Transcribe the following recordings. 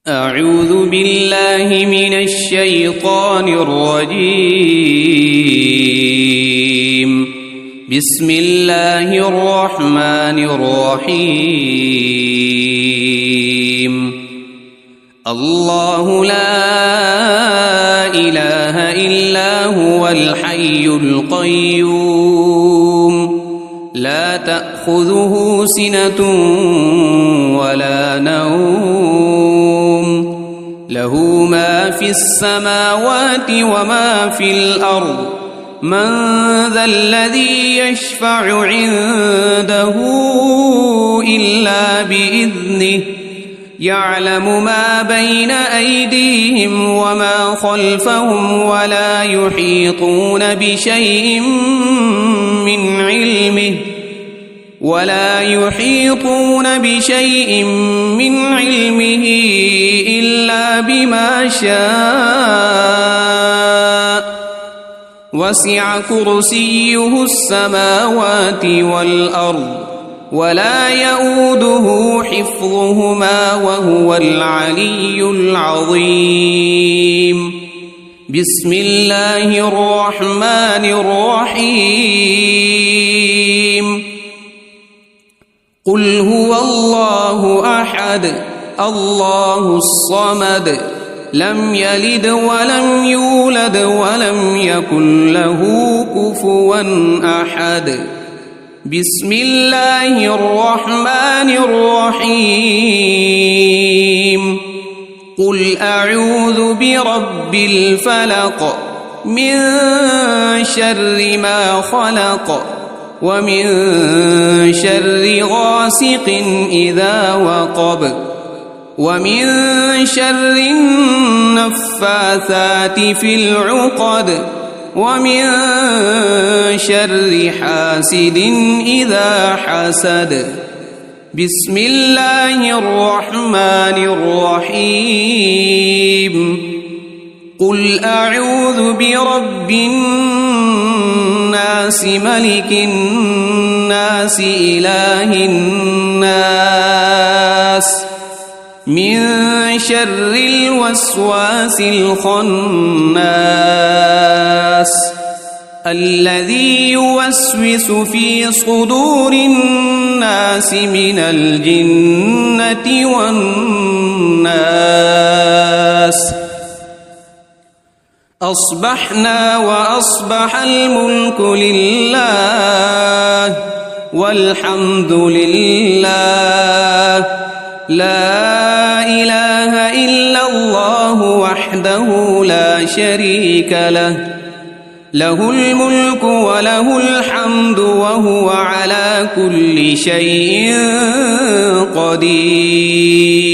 أعوذ بالله من الشيطان الرجيم. بسم الله الرحمن الرحيم. الله لا إله إلا هو الحي القيوم لا تأخذه سنة ولا نوم له ما في السماوات وما في الأرض من ذا الذي يشفع عنده إلا بإذنه يعلم ما بين أيديهم وما خلفهم ولا يحيطون بشيء من علمه إلا بما شاء وسع كرسيه السماوات والأرض ولا يؤوده حفظهما وهو العلي العظيم. بسم الله الرحمن الرحيم. قل هو الله أحد الله الصمد لم يلد ولم يولد ولم يكن له كفوا أحد. بسم الله الرحمن الرحيم. قل أعوذ برب الفلق من شر ما خلق ومن شر غاسق إذا وقب ومن شر النفاثات في العقد ومن شر حاسد إذا حسد. بسم الله الرحمن الرحيم. قل أعوذ برب الناس ملك الناس إله الناس من شر الوسواس الخناس الذي يوسوس في صدور الناس من الجنة والناس. أصبحنا وأصبح الملك لله والحمد لله لا إله إلا الله وحده لا شريك له له الملك وله الحمد وهو على كل شيء قدير.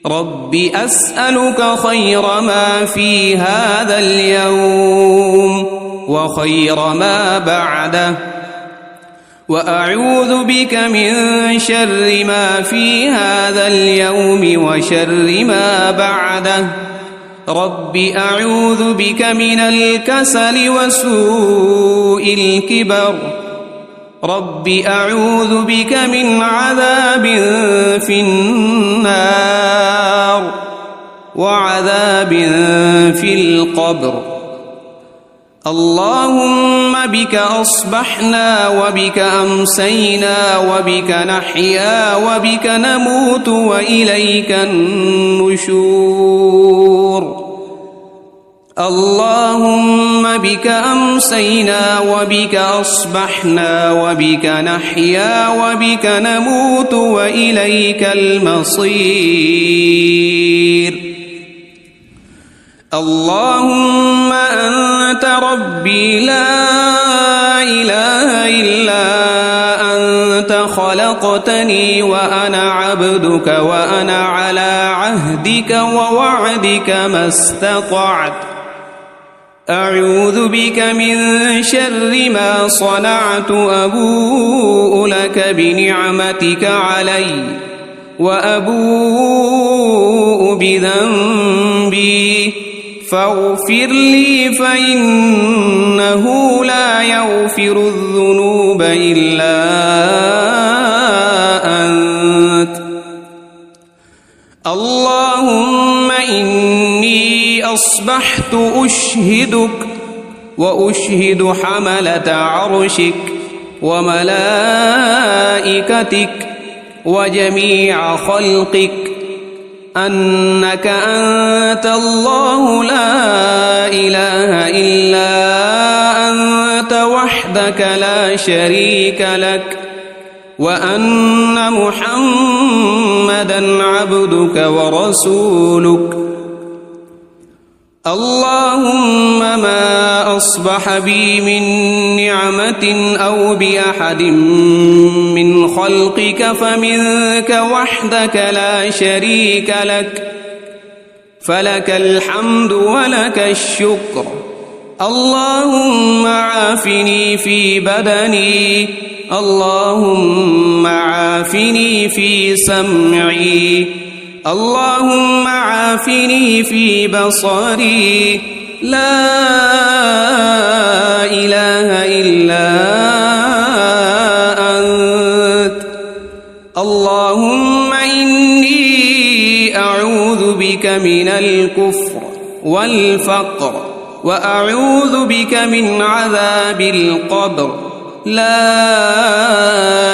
رب أسألك خير ما في هذا اليوم وخير ما بعده وأعوذ بك من شر ما في هذا اليوم وشر ما بعده. رب أعوذ بك من الكسل وسوء الكبر. رب أعوذ بك من عذاب في النار وعذاب في القبر. اللهم بك أصبحنا وبك أمسينا وبك نحيا وبك نموت وإليك النشور. اللهم بك أمسينا وبك أصبحنا وبك نحيا وبك نموت وإليك المصير. اللهم أنت ربي لا إله إلا أنت خلقتني وأنا عبدك وأنا على عهدك ووعدك ما استطعت. أعوذ بك من شر ما صنعت أبوء لك بنعمتك علي وأبوء بذنبي فاغفر لي فإنه لا يغفر الذنوب إلا أنت. اللهم إني أصبحت أشهدك وأشهد حملة عرشك وملائكتك وجميع خلقك أنك أنت الله لا إله إلا أنت وحدك لا شريك لك وأن محمدًا عبدك ورسولك. اللهم ما أصبح بي من نعمة أو بأحد من خلقك فمنك وحدك لا شريك لك، فلك الحمد ولك الشكر. اللهم عافني في بدني، اللهم عافني في سمعي، اللهم عافني في بصري، لا إله إلا أنت. اللهم إني أعوذ بك من الكفر والفقر وأعوذ بك من عذاب القبر، لا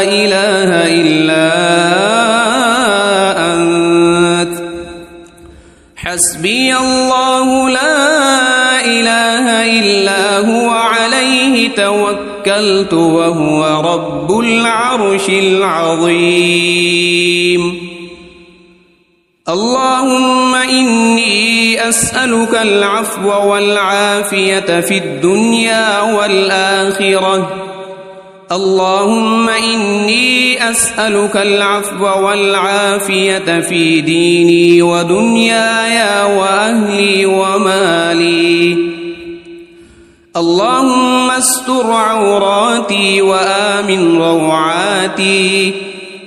إله إلا أنت. حسبي الله لا إله إلا هو عليه توكلت وهو رب العرش العظيم. اللهم إني أسألك العفو والعافية في الدنيا والآخرة. اللهم إني أسألك العفو والعافية في ديني ودنياي وأهلي ومالي. اللهم استر عوراتي وآمن روعاتي.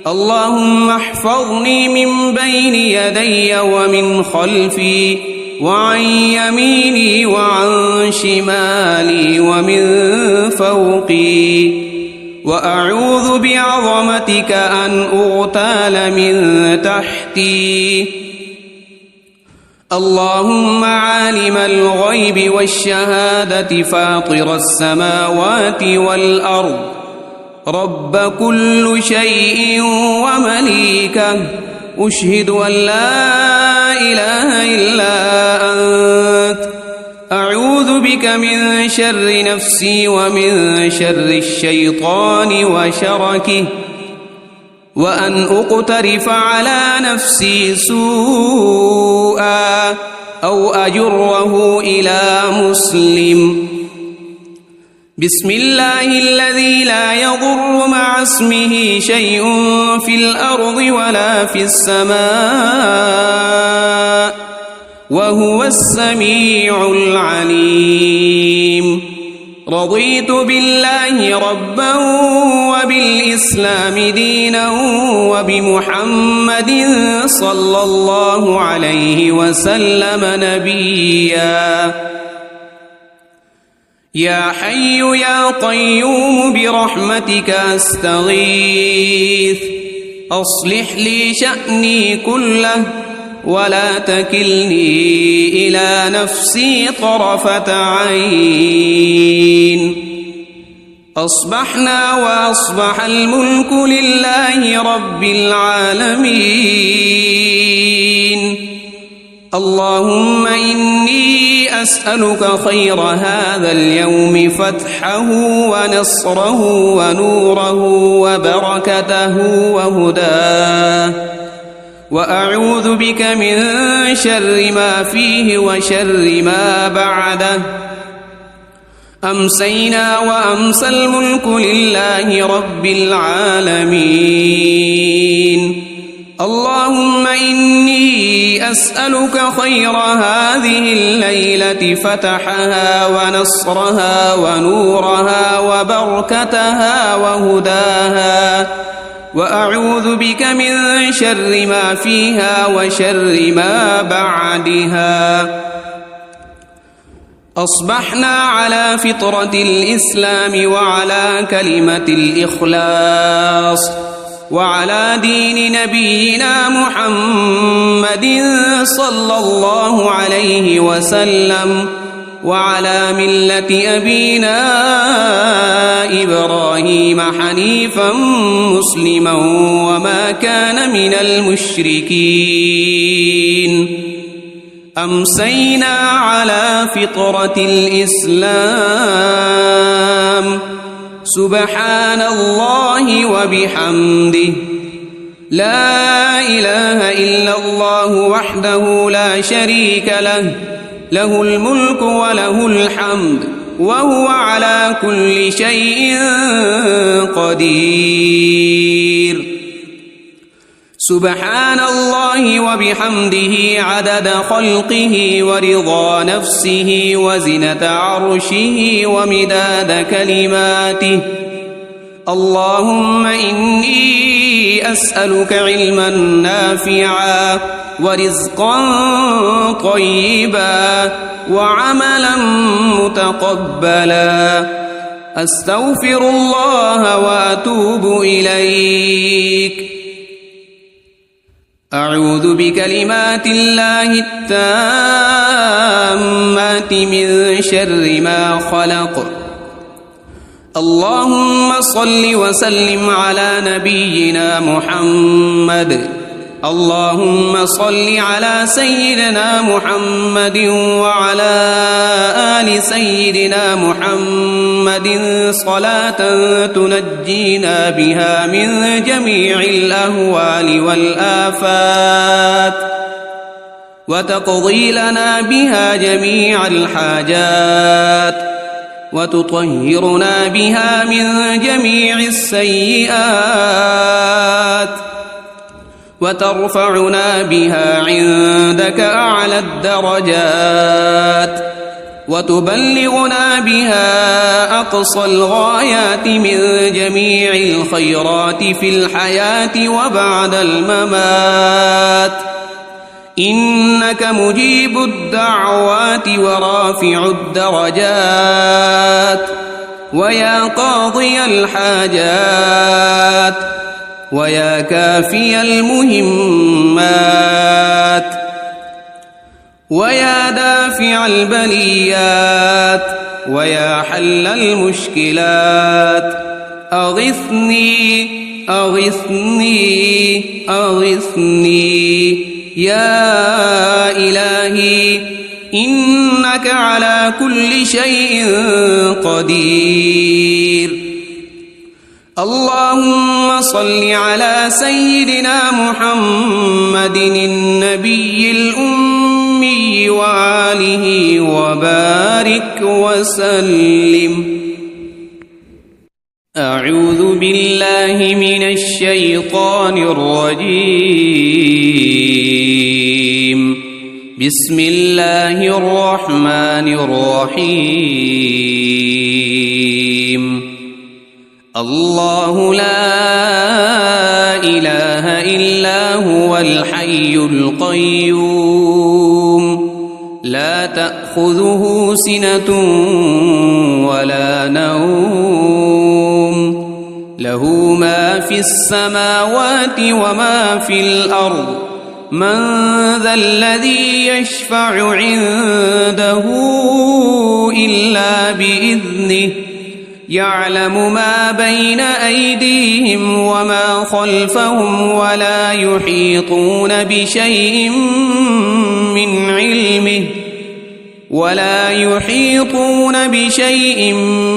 اللهم احفظني من بين يدي ومن خلفي وعن يميني وعن شمالي ومن فوقي، وأعوذ بعظمتك أن أغتال من تحتي. اللهم عالم الغيب والشهادة فاطر السماوات والأرض، رب كل شيء ومليكه، أشهد أن لا إله إلا أنت. أعوذ بك من شر نفسي ومن شر الشيطان وشركه، وأن أقترف على نفسي سوءا أو أجره إلى مسلم. بسم الله الذي لا يضر مع اسمه شيء في الأرض ولا في السماء وهو السميع العليم. رضيت بالله ربا وبالإسلام دينا وبمحمد صلى الله عليه وسلم نبيا. يا حي يا قيوم برحمتك أستغيث، أصلح لي شأني كله ولا تكلني إلى نفسي طرفة عين. أصبحنا وأصبح الملك لله رب العالمين. اللهم إني أسألك خير هذا اليوم، فتحه ونصره ونوره وبركته وهداه، وأعوذ بك من شر ما فيه وشر ما بعده. أمسينا وأمسى الملك لله رب العالمين. اللهم إني أسألك خير هذه الليلة، فتحها ونصرها ونورها وبركتها وهداها، وأعوذ بك من شر ما فيها وشر ما بعدها. أصبحنا على فطرة الإسلام وعلى كلمة الإخلاص، وعلى دين نبينا محمد صلى الله عليه وسلم وعلى ملة أبينا إبراهيم حنيفا مسلما وما كان من المشركين أمسينا على فطرة الإسلام سبحان الله وبحمده لا إله إلا الله وحده لا شريك له له الملك وله الحمد وهو على كل شيء قدير سبحان الله وبحمده عدد خلقه ورضا نفسه وزنة عرشه ومداد كلماته اللهم إني أسألك علما نافعا ورزقا طيبا وعملا متقبلا أستغفر الله وأتوب إليك أعوذ بكلمات الله التامات من شر ما خلق اللهم صل وسلم على نبينا محمد اللهم صل على سيدنا محمد وعلى آل سيدنا محمد صلاة تنجينا بها من جميع الأهوال والآفات وتقضي لنا بها جميع الحاجات وتطهرنا بها من جميع السيئات وترفعنا بها عندك أعلى الدرجات وتبلغنا بها أقصى الغايات من جميع الخيرات في الحياة وبعد الممات إنك مجيب الدعوات ورافع الدرجات ويا قاضي الحاجات ويا كافي المهمات ويا دافع البليات ويا حل المشكلات أغثني أغثني أغثني يا إلهي إنك على كل شيء قدير اللهم صل على سيدنا محمد النبي الأمي وآله وبارك وسلم أعوذ بالله من الشيطان الرجيم بسم الله الرحمن الرحيم الله لا إله إلا هو الحي القيوم لا تأخذه سنة ولا نوم له ما في السماوات وما في الأرض من ذا الذي يشفع عنده إلا بإذنه يعلم ما بين أيديهم وما خلفهم ولا يحيطون بشيء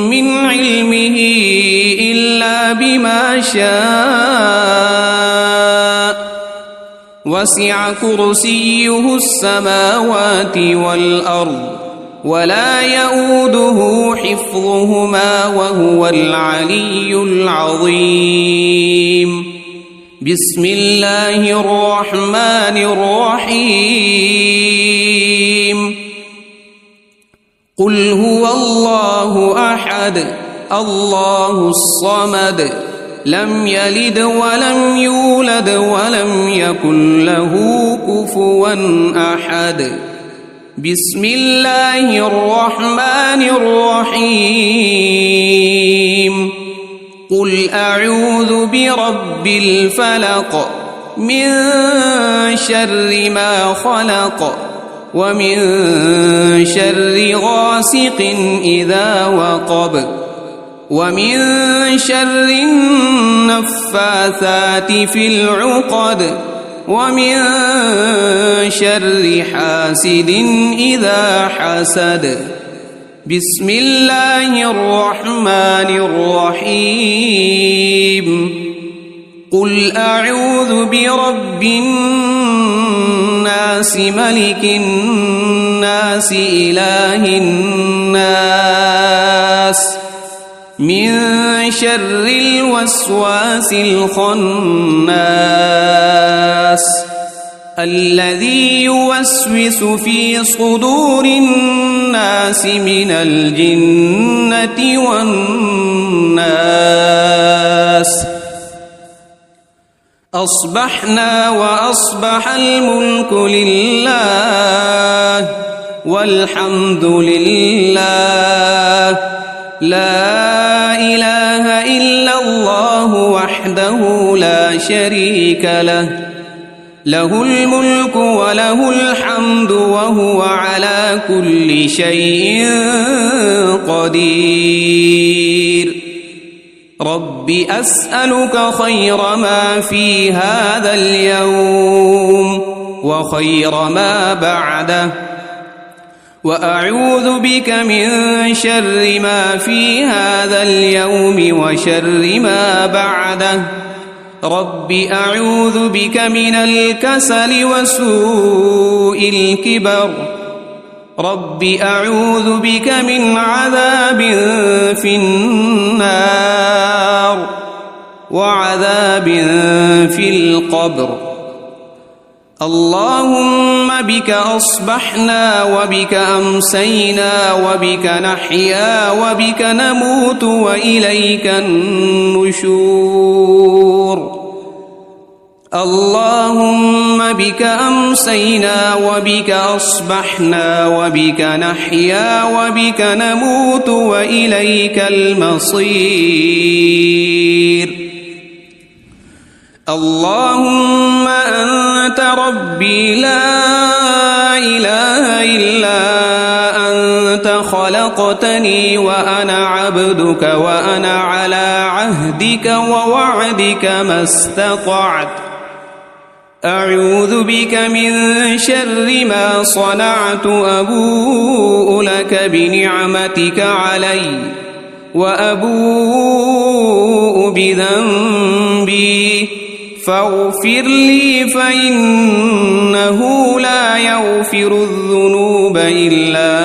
من علمه إلا بما شاء وسع كرسيه السماوات والأرض ولا يؤوده حفظهما وهو العلي العظيم بسم الله الرحمن الرحيم قل هو الله أحد الله الصمد لم يلد ولم يولد ولم يكن له كفوا أحد بسم الله الرحمن الرحيم قل أعوذ برب الفلق من شر ما خلق ومن شر غاسق إذا وقب ومن شر النفاثات في العقد ومن شر حاسد إذا حسد. بسم الله الرحمن الرحيم. قل أعوذ برب الناس ملك الناس إله الناس من شر الوسواس الخناس الذي يوسوس في صدور الناس من الجنة والناس. أصبحنا وأصبح الملك لله والحمد لله لا إله إلا الله وحده لا شريك له له الملك وله الحمد وهو على كل شيء قدير. رب أسألك خير ما في هذا اليوم وخير ما بعده وأعوذ بك من شر ما في هذا اليوم وشر ما بعده. رب أعوذ بك من الكسل وسوء الكبر. رب أعوذ بك من عذاب في النار وعذاب في القبر. اللهم بك أصبحنا وبك أمسينا وبك نحيا وبك نموت وإليك النشور. اللهم بك أمسينا وبك أصبحنا وبك نحيا وبك نموت وإليك المصير. اللهم أنت ربي لا إله إلا أنت خلقتني وأنا عبدك وأنا على عهدك ووعدك ما استطعت. أعوذ بك من شر ما صنعت. أبوء لك بنعمتك علي وأبوء بذنبي فاغفر لي فإنه لا يغفر الذنوب إلا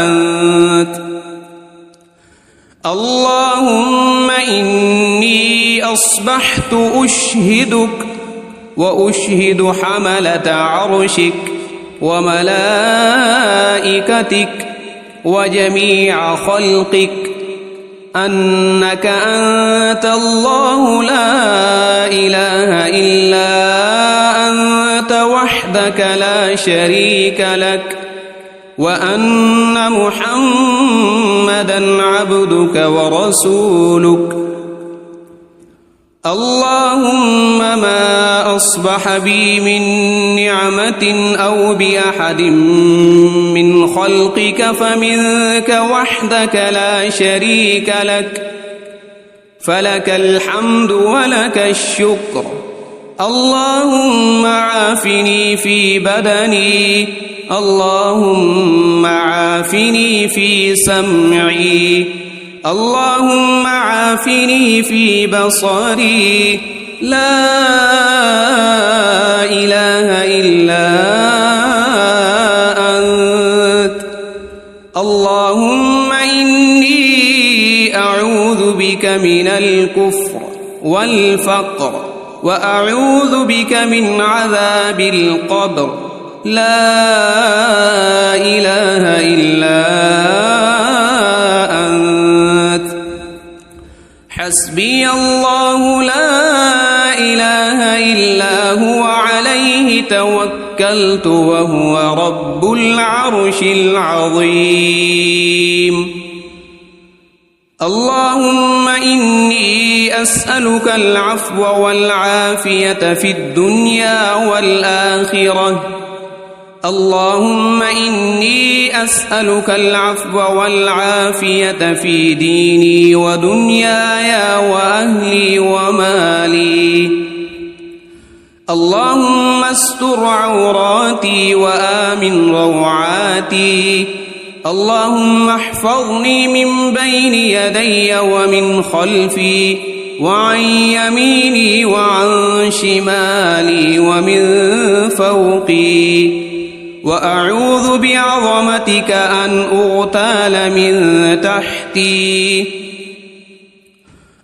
أنت. اللهم إني أصبحت أشهدك وأشهد حملة عرشك وملائكتك وجميع خلقك أنك أنت الله لا إله إلا أنت وحدك لا شريك لك وأن محمدًا عبدك ورسولك. اللهم ما أصبح بي من نعمة أو بأحد من خلقك فمنك وحدك لا شريك لك فلك الحمد ولك الشكر. اللهم عافني في بدني. اللهم عافني في سمعي. اللهم عافني في بصري. لا إله إلا أنت. اللهم إني أعوذ بك من الكفر والفقر وأعوذ بك من عذاب القبر. لا إله إلا أنت. حسبي الله لا إله إلا هو عليه توكلت وهو رب العرش العظيم. اللهم إني أسألك العفو والعافية في الدنيا والآخرة. اللهم إني أسألك العفو والعافية في ديني ودنياي وأهلي ومالي. اللهم استر عوراتي وآمن روعاتي. اللهم احفظني من بين يدي ومن خلفي وعن يميني وعن شمالي ومن فوقي، وأعوذ بعظمتك أن أغتال من تحتي.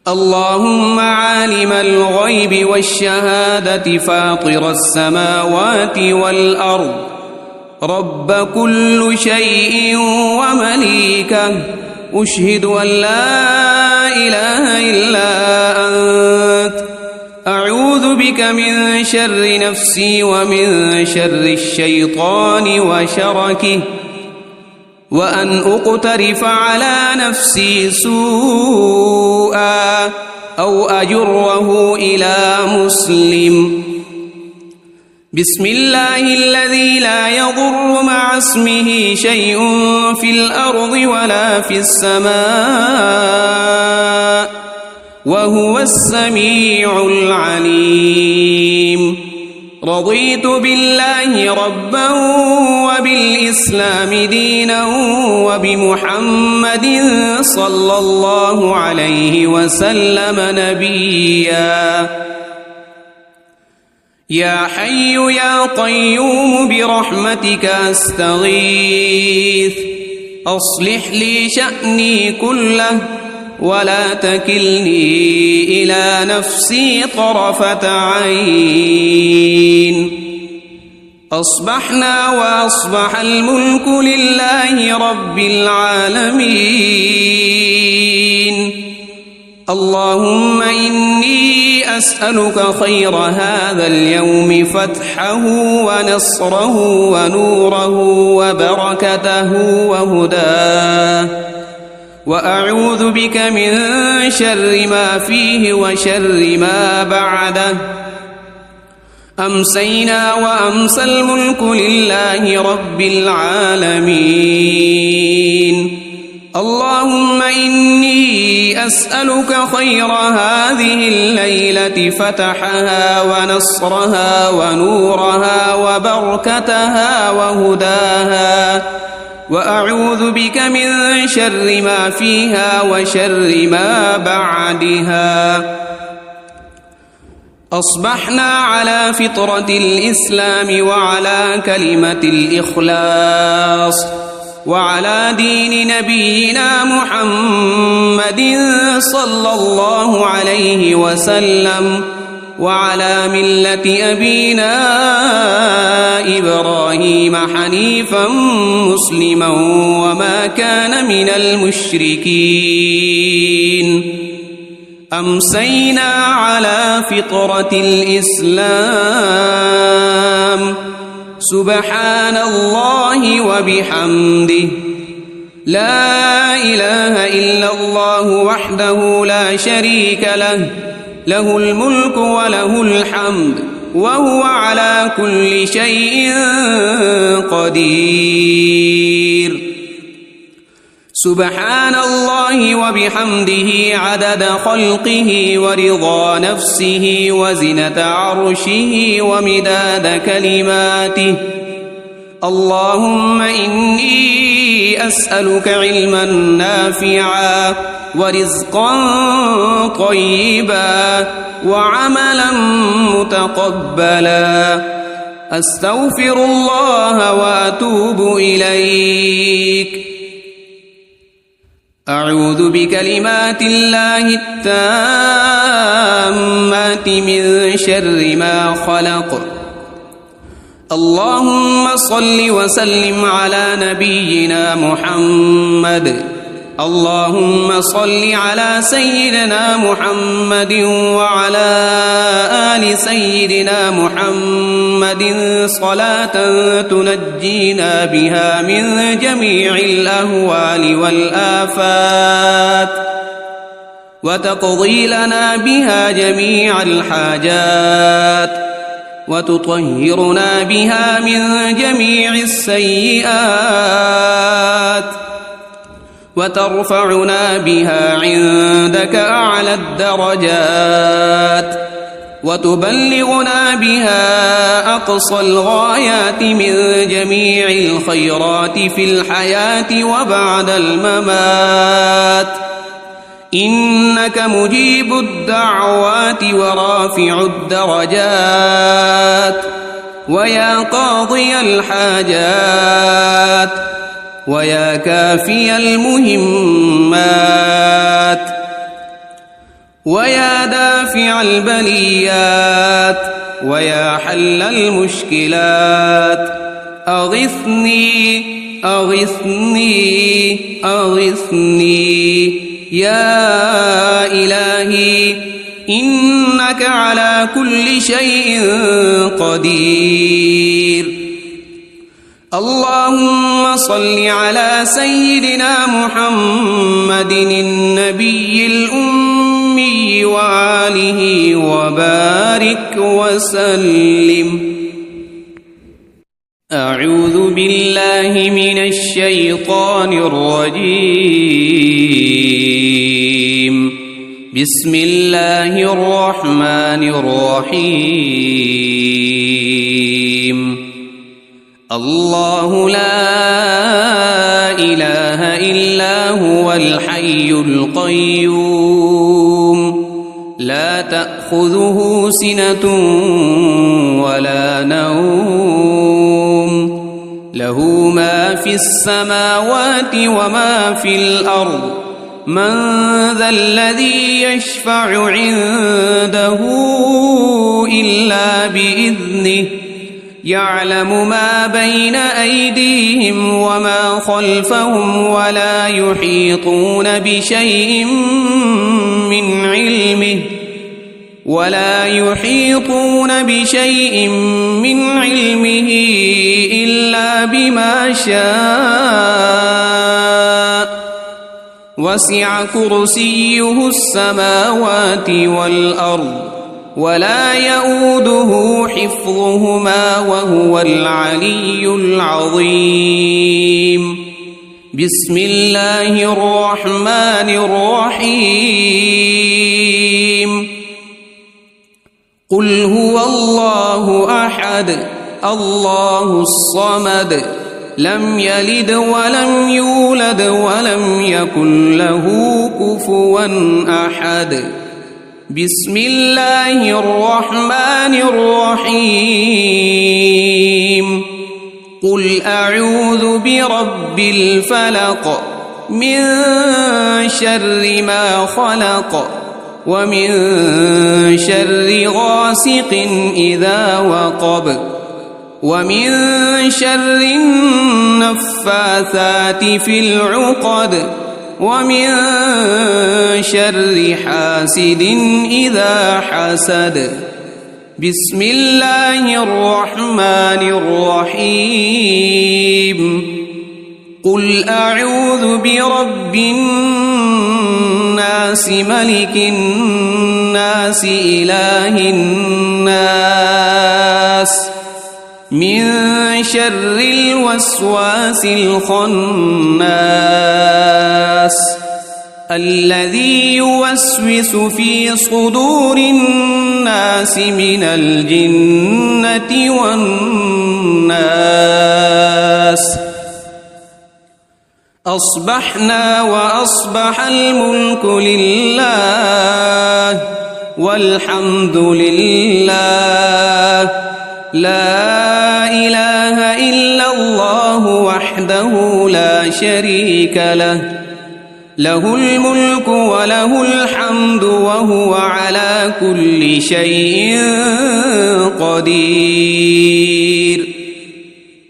اللهم عالم الغيب والشهادة فاطر السماوات والأرض، رب كل شيء ومليكه، أشهد أن لا إله إلا أنت، أعوذ بك من شر نفسي ومن شر الشيطان وشركه، وأن أقترف على نفسي سوءا أو أجره إلى مسلم. بسم الله الذي لا يضر مع اسمه شيء في الأرض ولا في السماء، وهو السميع العليم. رضيت بالله ربا وبالإسلام دينا وبمحمد صلى الله عليه وسلم نبيا. يا حي يا قيوم برحمتك أستغيث، أصلح لي شأني كله ولا تكلني إلى نفسي طرفة عين. أصبحنا وأصبح الملك لله رب العالمين. اللهم إني أسألك خير هذا اليوم، فتحه ونصره ونوره وبركته وهداه، وأعوذ بك من شر ما فيه وشر ما بعده. أمسينا وأمسى الملك لله رب العالمين. اللهم إني أسألك خير هذه الليلة، فتحها ونصرها ونورها وبركتها وهداها، وأعوذ بك من شر ما فيها وشر ما بعدها. أصبحنا على فطرة الإسلام وعلى كلمة الإخلاص وعلى دين نبينا محمد صلى الله عليه وسلم، وعلى ملة أبينا إبراهيم حنيفا مسلما وما كان من المشركين. أمسينا على فطرة الإسلام. سبحان الله وبحمده، لا إله إلا الله وحده لا شريك له، له الملك وله الحمد وهو على كل شيء قدير. سبحان الله وبحمده عدد خلقه ورضا نفسه وزنة عرشه ومداد كلماته. اللهم إني أسألك علما نافعا ورزقا طيبا وعملا متقبلا. أستغفر الله وأتوب إليك. أعوذ بكلمات الله التامات من شر ما خلق. اللهم صل وسلم على نبينا محمد. اللهم صل على سيدنا محمد وعلى آل سيدنا محمد صلاة تنجينا بها من جميع الأهوال والآفات وتقضي لنا بها جميع الحاجات وتطهرنا بها من جميع السيئات وترفعنا بها عندك أعلى الدرجات وتبلغنا بها أقصى الغايات من جميع الخيرات في الحياة وبعد الممات إنك مجيب الدعوات ورافع الدرجات ويا قاضي الحاجات ويا كافي المهمات ويا دافع البليات ويا حل المشكلات أغثني أغثني أغثني يا إلهي إنك على كل شيء قدير. اللهم صل على سيدنا محمد النبي الأمي وآله وبارك وسلم. أعوذ بالله من الشيطان الرجيم. بسم الله الرحمن الرحيم. الله لا إله إلا هو الحي القيوم لا تأخذه سنة ولا نوم له ما في السماوات وما في الأرض من ذا الذي يشفع عنده إلا بإذنه يعلم ما بين أيديهم وما خلفهم ولا يحيطون بشيء من علمه إلا بما شاء وسع كرسيه السماوات والأرض ولا يؤوده حفظهما وهو العلي العظيم. بسم الله الرحمن الرحيم. قل هو الله أحد الله الصمد لم يلد ولم يولد ولم يكن له كفوا أحد. بسم الله الرحمن الرحيم. قل أعوذ برب الفلق من شر ما خلق ومن شر غاسق إذا وقب ومن شر النفاثات في العقد ومن شر حاسد إذا حسد. بسم الله الرحمن الرحيم. قل أعوذ برب الناس ملك الناس إله الناس من شر الوسواس الخناس الذي يوسوس في صدور الناس من الجنة والناس. أصبحنا وأصبح الملك لله والحمد لله لا إله إلا الله وحده لا شريك له له الملك وله الحمد وهو على كل شيء قدير.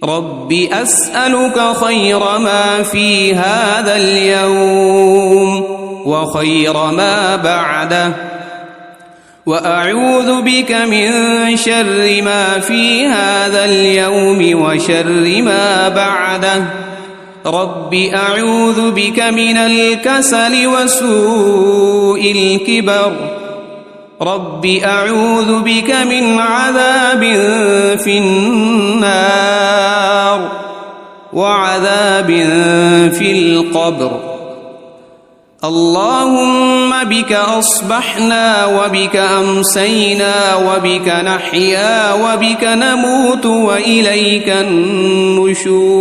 رب أسألك خير ما في هذا اليوم وخير ما بعده وأعوذ بك من شر ما في هذا اليوم وشر ما بعده. رب أعوذ بك من الكسل وسوء الكبر رب أعوذ بك من عذاب في النار وعذاب في القبر اللهم بك أصبحنا وبك أمسينا وبك نحيا وبك نموت وإليك النشور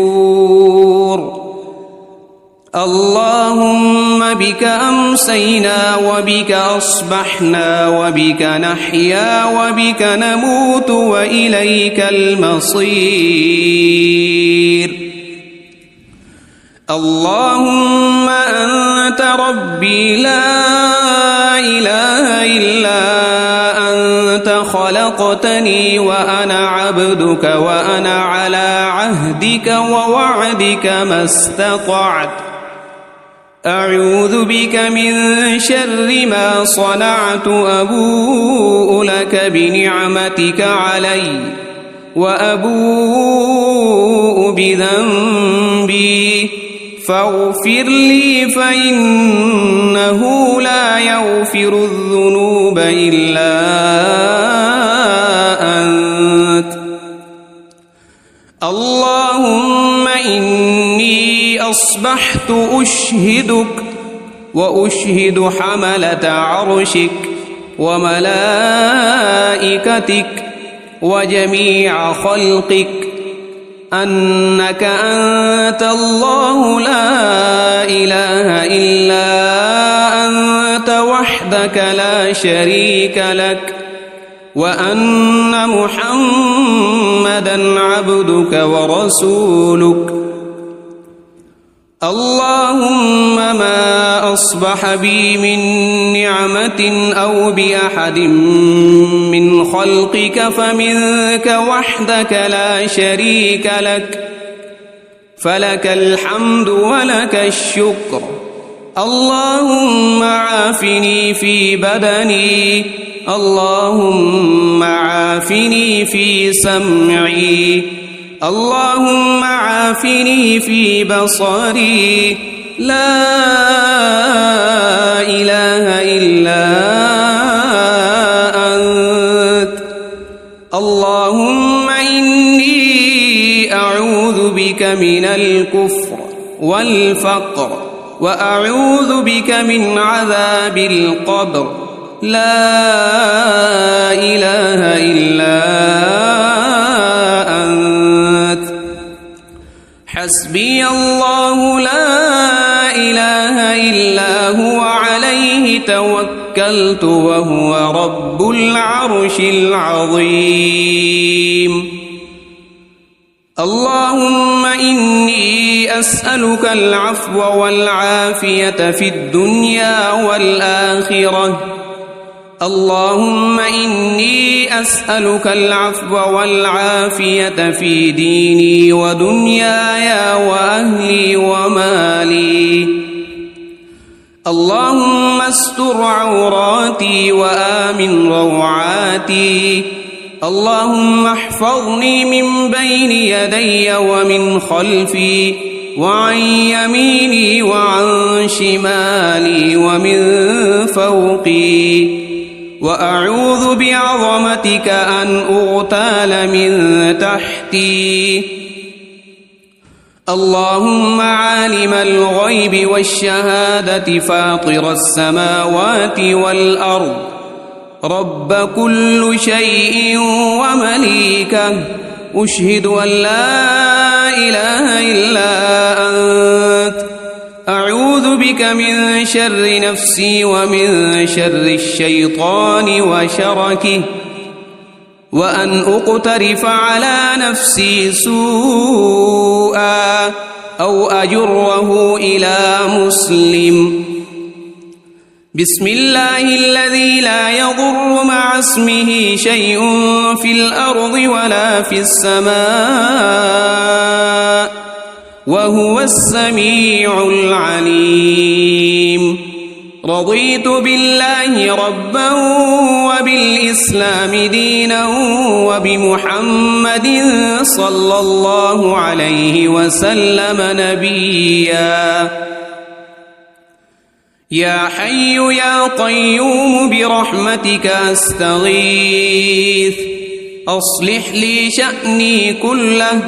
اللهم بك أمسينا وبك أصبحنا وبك نحيا وبك نموت وإليك المصير اللهم أنت ربي لا إله إلا أنت خلقتني وأنا عبدك وأنا على عهدك ووعدك ما استطعت أعوذ بك من شر ما صنعت أبوء لك بنعمتك علي وأبوء بذنبي فاغفر لي فإنه لا يغفر الذنوب إلا أنت اللهم إني أصبحت أشهدك وأشهد حملة عرشك وملائكتك وجميع خلقك أنك أنت الله لا إله إلا أنت وحدك لا شريك لك وأن محمدًا عبدك ورسولك اللهم ما أصبح بي من نعمة أو بأحد من خلقك فمنك وحدك لا شريك لك فلك الحمد ولك الشكر اللهم عافني في بدني اللهم عافني في سمعي اللهم عافني في بصري لا إله إلا أنت اللهم إني أعوذ بك من الكفر والفقر وأعوذ بك من عذاب القبر لا إله إلا أنت حسبي الله لا إله إلا هو عليه توكلت وهو رب العرش العظيم اللهم إني أسألك العفو والعافية في الدنيا والآخرة اللهم إني أسألك العفو والعافية في ديني ودنياي وأهلي ومالي اللهم استر عوراتي وآمن روعاتي اللهم احفظني من بين يدي ومن خلفي وعن يميني وعن شمالي ومن فوقي وأعوذ بعظمتك أن أغتال من تحتي اللهم عالم الغيب والشهادة فاطر السماوات والأرض رب كل شيء ومليكه أشهد أن لا إله إلا أنت أعوذ بك من شر نفسي ومن شر الشيطان وشركه وأن أقترف على نفسي سوءا أو أجره إلى مسلم بسم الله الذي لا يضر مع اسمه شيء في الأرض ولا في السماء وهو السميع العليم رضيت بالله ربا وبالإسلام دينا وبمحمد صلى الله عليه وسلم نبيا يا حي يا قيوم برحمتك أستغيث أصلح لي شأني كله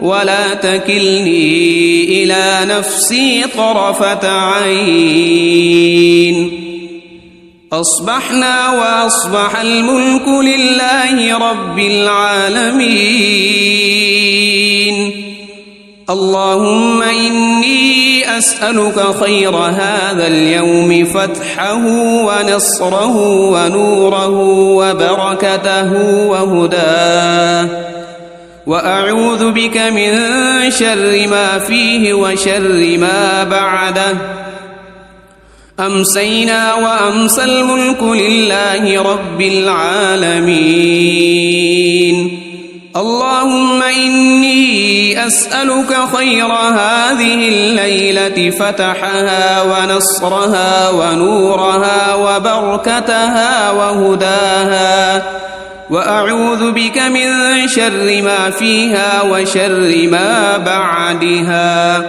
ولا تكلني إلى نفسي طرفة عين أصبحنا وأصبح الملك لله رب العالمين اللهم إني أسألك خير هذا اليوم فتحه ونصره ونوره وبركته وهداه وأعوذ بك من شر ما فيه وشر ما بعده أمسينا وأمسى الملك لله رب العالمين اللهم إني أسألك خير هذه الليلة فتحها ونصرها ونورها وبركتها وهداها وأعوذ بك من شر ما فيها وشر ما بعدها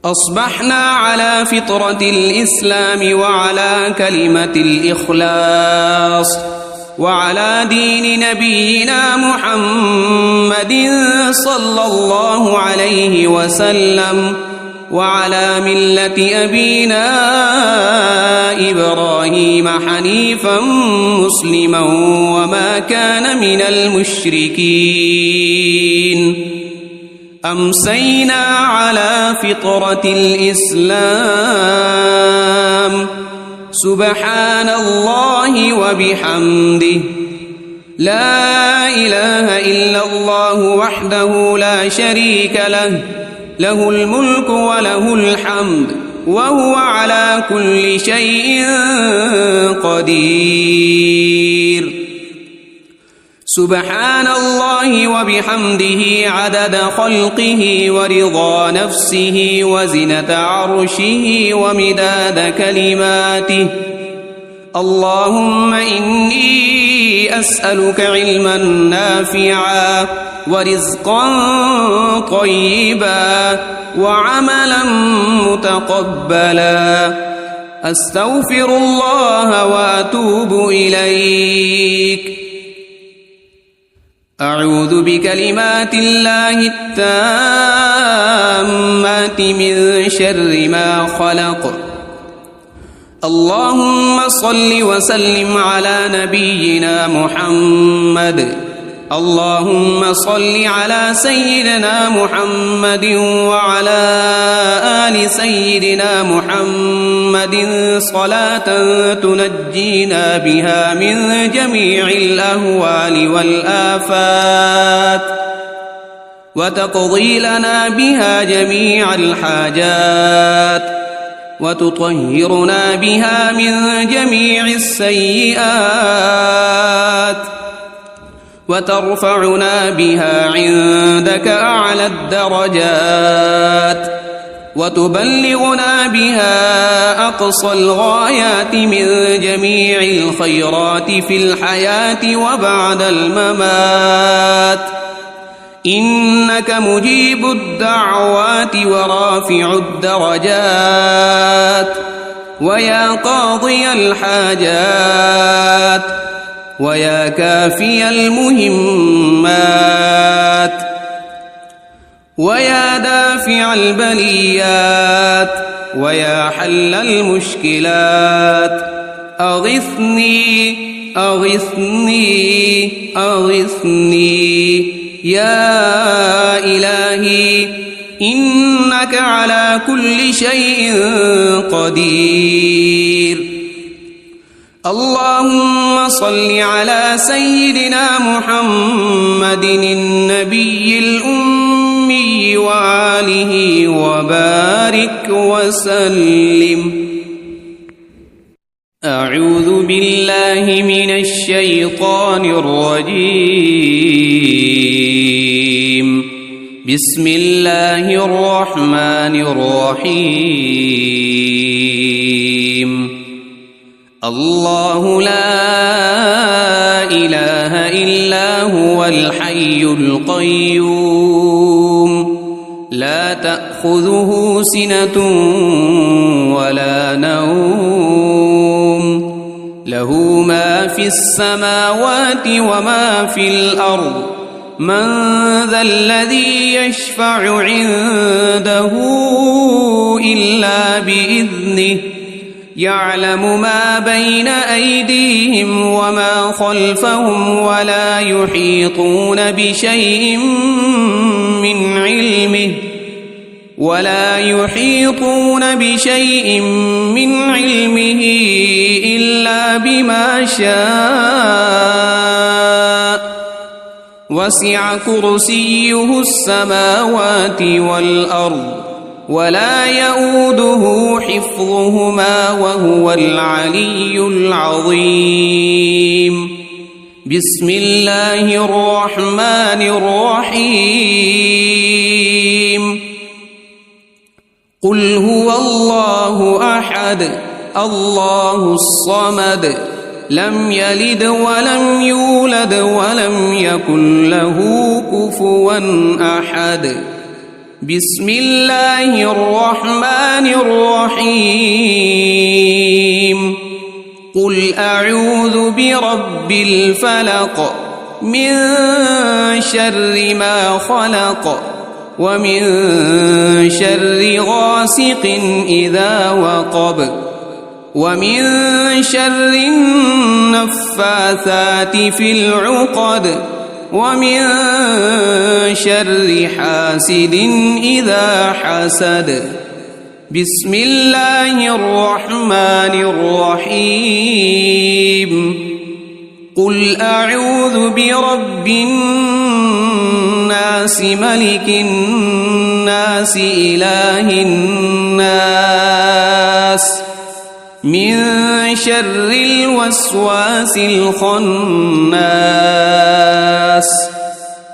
أصبحنا على فطرة الإسلام وعلى كلمة الإخلاص وعلى دين نبينا محمد صلى الله عليه وسلم وعلى ملة أبينا إبراهيم حنيفا مسلما وما كان من المشركين أمسينا على فطرة الإسلام سبحان الله وبحمده لا إله إلا الله وحده لا شريك له له الملك وله الحمد وهو على كل شيء قدير سبحان الله وبحمده عدد خلقه ورضا نفسه وزنة عرشه ومداد كلماته اللهم إني أسألك علما نافعا ورزقا طيبا وعملا متقبلا أستغفر الله وأتوب إليك أعوذ بكلمات الله التامات من شر ما خلق اللهم صل وسلم على نبينا محمد اللهم صل على سيدنا محمد وعلى آل سيدنا محمد صلاة تنجينا بها من جميع الأهوال والآفات وتقضي لنا بها جميع الحاجات وتطهرنا بها من جميع السيئات وترفعنا بها عندك أعلى الدرجات وتبلغنا بها أقصى الغايات من جميع الخيرات في الحياة وبعد الممات إنك مجيب الدعوات ورافع الدرجات ويا قاضي الحاجات ويا كافي المهمات ويا دافع البليات ويا حل المشكلات أغثني أغثني أغثني يا إلهي إنك على كل شيء قدير اللهم صل على سيدنا محمد النبي الأمي وآله وبارك وسلم أعوذ بالله من الشيطان الرجيم بسم الله الرحمن الرحيم الله لا إله إلا هو الحي القيوم لا تأخذه سنة ولا نوم له ما في السماوات وما في الأرض من ذا الذي يشفع عنده إلا بإذنه يعلم ما بين أيديهم وما خلفهم ولا يحيطون بشيء من علمه إلا بما شاء وسع كرسيه السماوات والأرض ولا يؤوده حفظهما وهو العلي العظيم بسم الله الرحمن الرحيم قل هو الله أحد الله الصمد لم يلد ولم يولد ولم يكن له كفوا أحد بسم الله الرحمن الرحيم قل أعوذ برب الفلق من شر ما خلق ومن شر غاسق إذا وقب ومن شر النفاثات في العقد ومن شر حاسد إذا حسد بسم الله الرحمن الرحيم قل أعوذ برب الناس ملك الناس إله الناس من شر الوسواس الخناس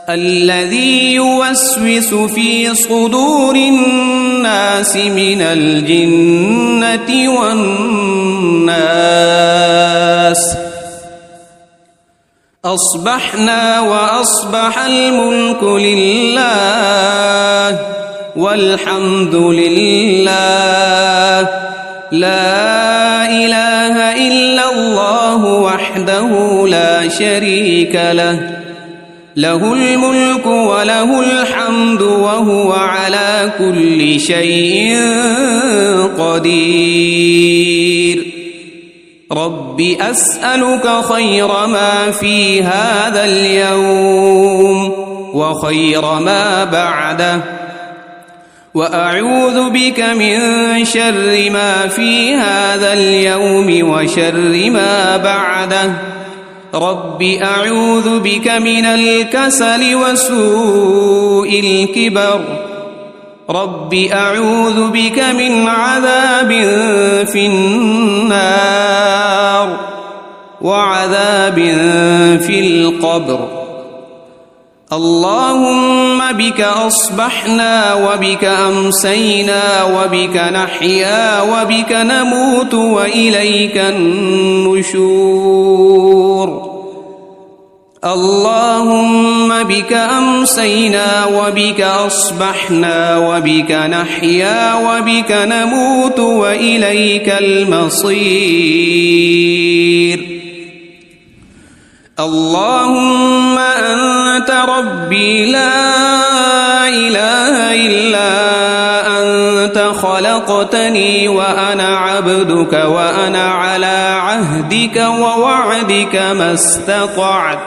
الذي يوسوس في صدور الناس من الجنة والناس أصبحنا وأصبح الملك لله والحمد لله لا إله إلا الله وحده لا شريك له له الملك وله الحمد وهو على كل شيء قدير رب أسألك خير ما في هذا اليوم وخير ما بعده وأعوذ بك من شر ما في هذا اليوم وشر ما بعده رب أعوذ بك من الكسل وسوء الكبر رب أعوذ بك من عذاب في النار وعذاب في القبر اللهم بك أصبحنا وبك أمسينا وبك نحيا وبك نموت وإليك النشور اللهم بك أمسينا وبك أصبحنا وبك نحيا وبك نموت وإليك المصير اللهم أنت ربي لا إله إلا أنت خلقتني وأنا عبدك وأنا على عهدك ووعدك ما استطعت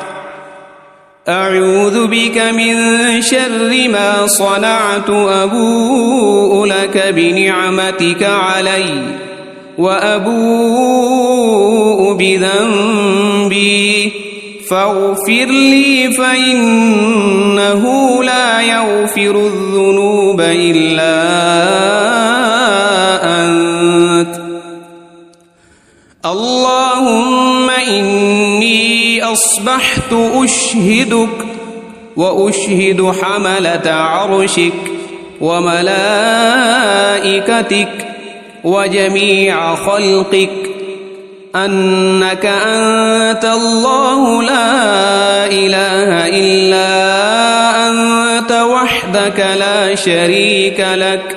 أعوذ بك من شر ما صنعت أبوء لك بنعمتك علي وأبوء بذنبي فاغفر لي فإنه لا يغفر الذنوب إلا أنت اللهم إني أصبحت أشهدك وأشهد حملة عرشك وملائكتك وجميع خلقك أنك أنت الله لا إله إلا أنت وحدك لا شريك لك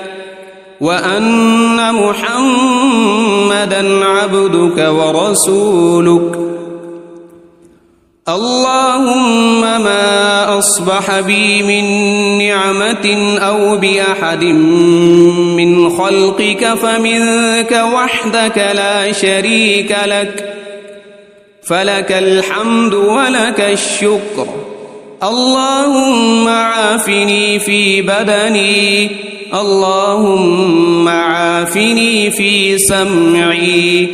وأن محمدًا عبدك ورسولك. اللهم ما أصبح بي من نعمة أو بأحد من خلقك فمنك وحدك لا شريك لك، فلك الحمد ولك الشكر. اللهم عافني في بدني، اللهم عافني في سمعي،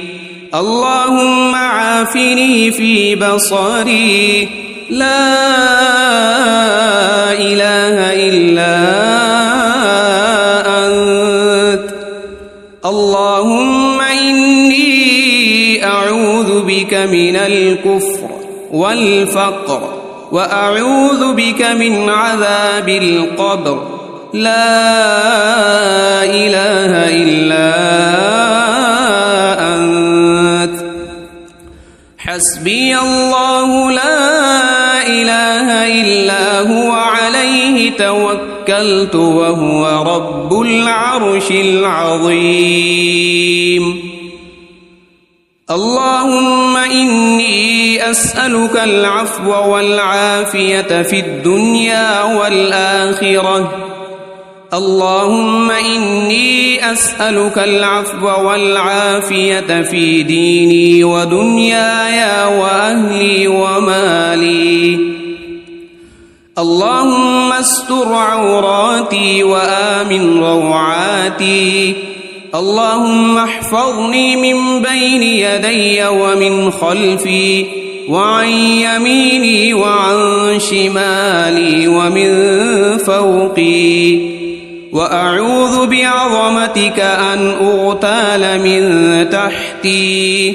اللهم عافني في بصري، لا إله إلا أنت. اللهم إني أعوذ بك من الكفر والفقر، وأعوذ بك من عذاب القبر، لا إله إلا أنت. حسبي الله لا إله إلا هو عليه توكلت وهو رب العرش العظيم. اللهم إني أسألك العفو والعافية في الدنيا والآخرة. اللهم إني أسألك العفو والعافية في ديني ودنياي وأهلي ومالي. اللهم استر عوراتي وآمن روعاتي. اللهم احفظني من بين يدي ومن خلفي وعن يميني وعن شمالي ومن فوقي، وأعوذ بعظمتك أن أغتال من تحتي.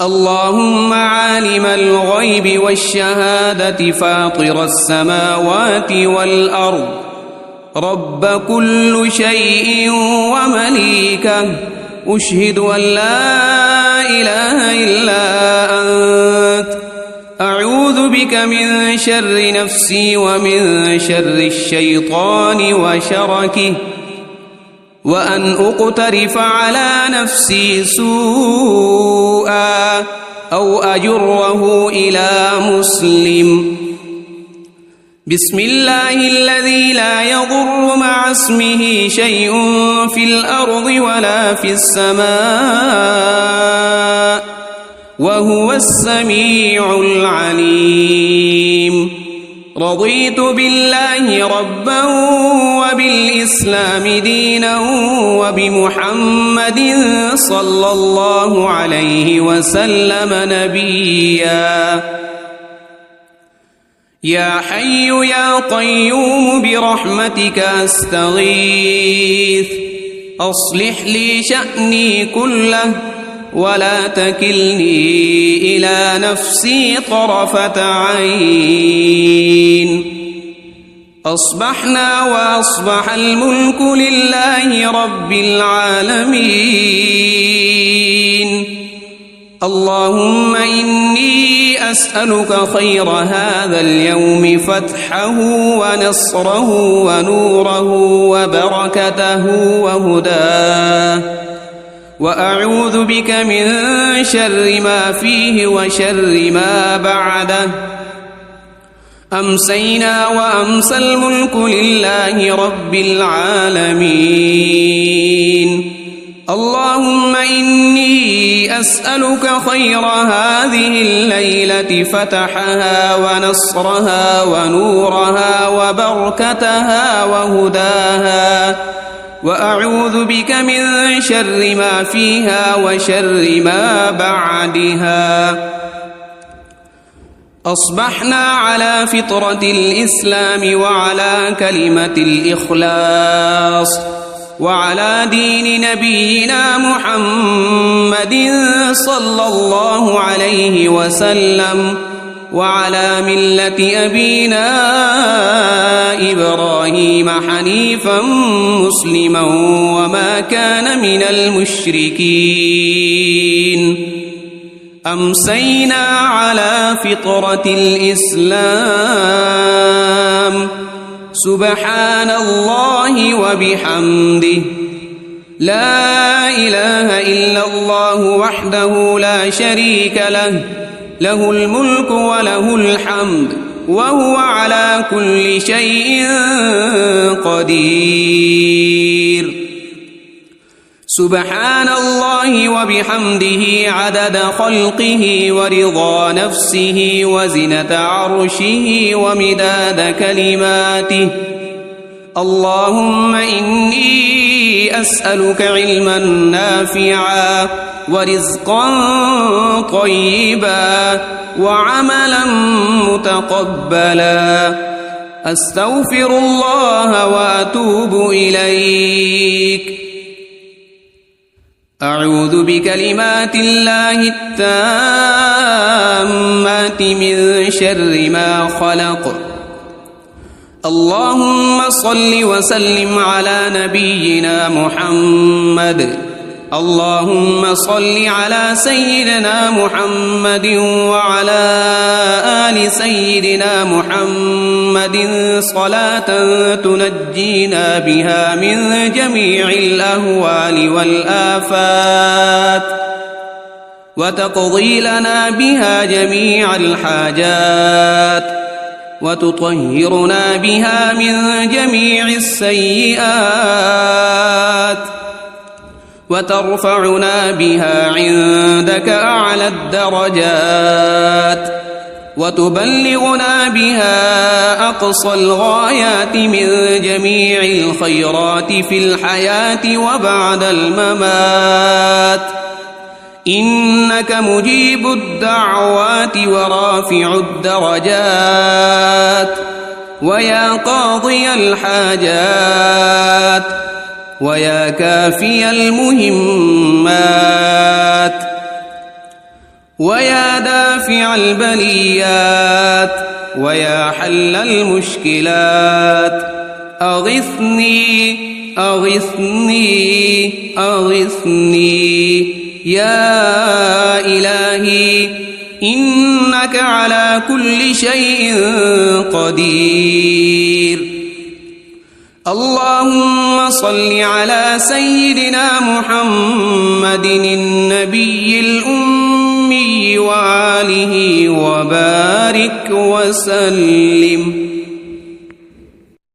اللهم عالم الغيب والشهادة فاطر السماوات والأرض، رب كل شيء ومليكه، أشهد أن لا إله إلا أنت. أعوذ بك من شر نفسي ومن شر الشيطان وشركه، وأن أقترف على نفسي سوءا أو أجره إلى مسلم. بسم الله الذي لا يضر مع اسمه شيء في الأرض ولا في السماء، وهو السميع العليم. رضيت بالله ربا وبالإسلام دينا وبمحمد صلى الله عليه وسلم نبيا. يا حي يا قيوم برحمتك أستغيث، أصلح لي شأني كله ولا تكلني إلى نفسي طرفة عين. أصبحنا وأصبح الملك لله رب العالمين. اللهم إني أسألك خير هذا اليوم، فتحه ونصره ونوره وبركته وهداه، وأعوذ بك من شر ما فيه وشر ما بعده. أمسينا وأمسى الملك لله رب العالمين. اللهم إني أسألك خير هذه الليلة، فتحها ونصرها ونورها وبركتها وهداها، وأعوذ بك من شر ما فيها وشر ما بعدها. أصبحنا على فطرة الإسلام وعلى كلمة الإخلاص وعلى دين نبينا محمد صلى الله عليه وسلم، وعلى ملة أبينا إبراهيم حنيفا مسلما وما كان من المشركين أمسينا على فطرة الإسلام سبحان الله وبحمده لا إله إلا الله وحده لا شريك له له الملك وله الحمد وهو على كل شيء قدير سبحان الله وبحمده عدد خلقه ورضا نفسه وزنة عرشه ومداد كلماته اللهم إني أسألك علما نافعا ورزقا طيبا وعملا متقبلا أستغفر الله وأتوب إليك أعوذ بكلمات الله التامات من شر ما خلق اللهم صل وسلم على نبينا محمد اللهم صل على سيدنا محمد وعلى آل سيدنا محمد صلاة تنجينا بها من جميع الأهوال والآفات وتقضي لنا بها جميع الحاجات وتطهرنا بها من جميع السيئات وترفعنا بها عندك أعلى الدرجات وتبلغنا بها أقصى الغايات من جميع الخيرات في الحياة وبعد الممات إنك مجيب الدعوات ورافع الدرجات ويا قاضي الحاجات ويا كافي المهمات ويا دافع البليات ويا حل المشكلات أغثني أغثني أغثني يا إلهي إنك على كل شيء قدير اللهم صل على سيدنا محمد النبي الأمي وآله وبارك وسلم